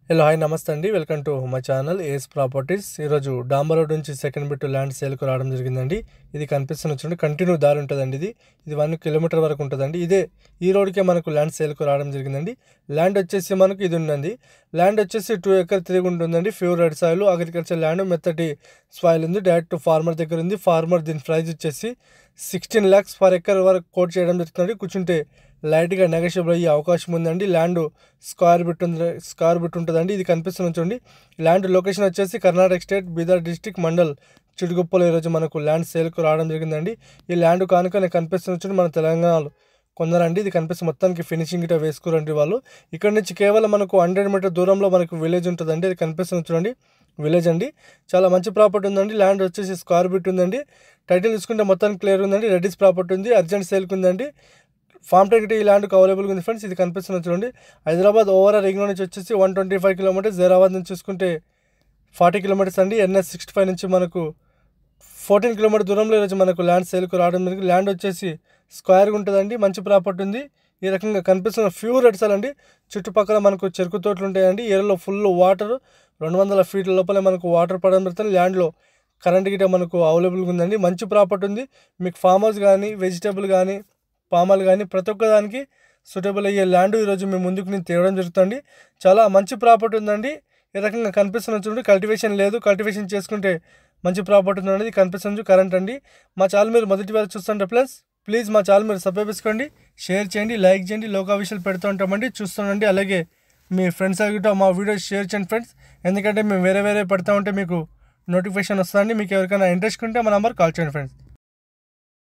Hello hi నమస్తే అండి. Welcome to my channel AS properties. ఈరోజు డాంబర్ రోడ్ నుంచి సెకండ్ బిట్ ల్యాండ్ సేల్కు రావడం జరిగిందండి. ఇది కనిపిస్తున్న చూడండి, కంటిన్యూ దారి ఉంటుందండి. ఇది 1 కిలోమీటర్ వరకు ఉంటుందండి. ఈ రోడ్కే మనకు ల్యాండ్ సేల్కు రావడం జరిగిందండి. ల్యాండ్ వచ్చేసి మనకు ఇది ఉందండి. ల్యాండ్ వచ్చేసి 2 ఎకర్ తిరిగి ఉంటుందండి. Pure red soil agriculture land, మెత్తటి సాయిల్ ఉంది. డైరెక్ట్ ఫార్మర్ దగ్గర ఉంది. ఫార్మర్ దీని ప్రైస్ వచ్చేసి 16 lakhs పర్ ఎకర్ వరకు కోట్ చేయడం జరుగుతుంది. కూర్చుంటే లైట్గా నెగోషియబుల్ అయ్యే అవకాశం ఉందండి. ల్యాండ్ స్క్వేర్ బిట్ ఉంటుందండి. ఇది కనిపిస్తుంది చూడండి. ల్యాండ్ లొకేషన్ వచ్చేసి కర్ణాటక స్టేట్, బీదర్ డిస్టిక్, మండల్ చిడుగుప్పలో ఈరోజు మనకు ల్యాండ్ సేల్కు రావడం జరిగిందండి. ఈ ల్యాండ్ కానుక కనిపిస్తుంది చూడండి, మన తెలంగాణలో కొందరండి. ఇది కనిపిస్తుంది, మొత్తానికి ఫినిషింగ్ ఇట్లా వేసుకోరండి వాళ్ళు. ఇక్కడ నుంచి కేవలం మనకు 100 మీటర్ దూరంలో మనకు విలేజ్ ఉంటుందండి. ఇది కనిపిస్తుంది చూడండి, విలేజ్ అండి. చాలా మంచి ప్రాపర్టీ ఉందండి. ల్యాండ్ వచ్చేసి స్క్వేర్ బిట్ ఉందండి. టైటిల్ తీసుకుంటే మొత్తానికి క్లియర్ ఉందండి. రెడ్డిస్ ప్రాపర్టీ ఉంది, అర్జెంట్ సేల్కి ఉందండి. ఫామ్ టెక్ ఈ ల్యాండ్కి అవైలబుల్గా ఉంది ఫ్రెండ్స్. ఇది కనిపిస్తుంది చూడండి. హైదరాబాద్ ఓవరాల్ రింగ్ నుంచి వచ్చేసి 125 కిలోమీటర్స్. జైరాబాద్ నుంచి చూసుకుంటే 40 కిలోమీటర్స్ అండి. NS 65 నుంచి మనకు 14 కిలోమీటర్ దూరంలో ఈరోజు మనకు ల్యాండ్ సేల్కు రావడం జరిగింది. ల్యాండ్ వచ్చేసి స్క్వేర్గా ఉంటుందండి. మంచి ప్రాపర్టీ ఉంది. ఈ రకంగా కనిపిస్తున్న ప్యూర్ రెడ్ సాయిల్ అండి. చుట్టుపక్కల మనకు చెరుకు తోటలు ఉంటాయండి. ఏరియాలో ఫుల్ వాటర్, 200 ఫీట్ల లోపలే మనకు వాటర్ పడడం జరుగుతుంది. ల్యాండ్లో కరెంట్ గిట్ట మనకు అవైలబుల్గా ఉందండి. మంచి ప్రాపర్టీ ఉంది. మీకు ఫామ్ హౌస్ కానీ, వెజిటేబుల్ కానీ, పామాలు కానీ ప్రతి ఒక్క దానికి సూటబుల్ అయ్యే ల్యాండ్ ఈరోజు మేము ముందుకు నేను తేవడం జరుగుతుంది. చాలా మంచి ప్రాపర్టీ ఉందండి. ఈ రకంగా కనిపిస్తున్న చూడండి, కల్టివేషన్ లేదు. కల్టివేషన్ చేసుకుంటే మంచి ప్రాపర్టీ ఉందండి. కనిపిస్తుంది కరెంట్ అండి. మా ఛానల్ మీరు మొదటి వారు చూస్తుంటే ప్లీజ్ మా ఛానల్ మీరు సబ్స్క్రైబ్ చేసుకోండి, షేర్ చేయండి, లైక్ చేయండి. లోక విషయాలు పెడుతూ ఉంటామండి, చూస్తుండండి. అలాగే మీ ఫ్రెండ్స్ గిట్ట మా వీడియోస్ షేర్ చేయండి ఫ్రెండ్స్. ఎందుకంటే మేము వేరే పెడతా ఉంటే మీకు నోటిఫికేషన్ వస్తుందండి. మీకు ఎవరికైనా ఇంట్రెస్ట్ ఉంటే మా నెంబర్ కాల్ చేయండి ఫ్రెండ్స్.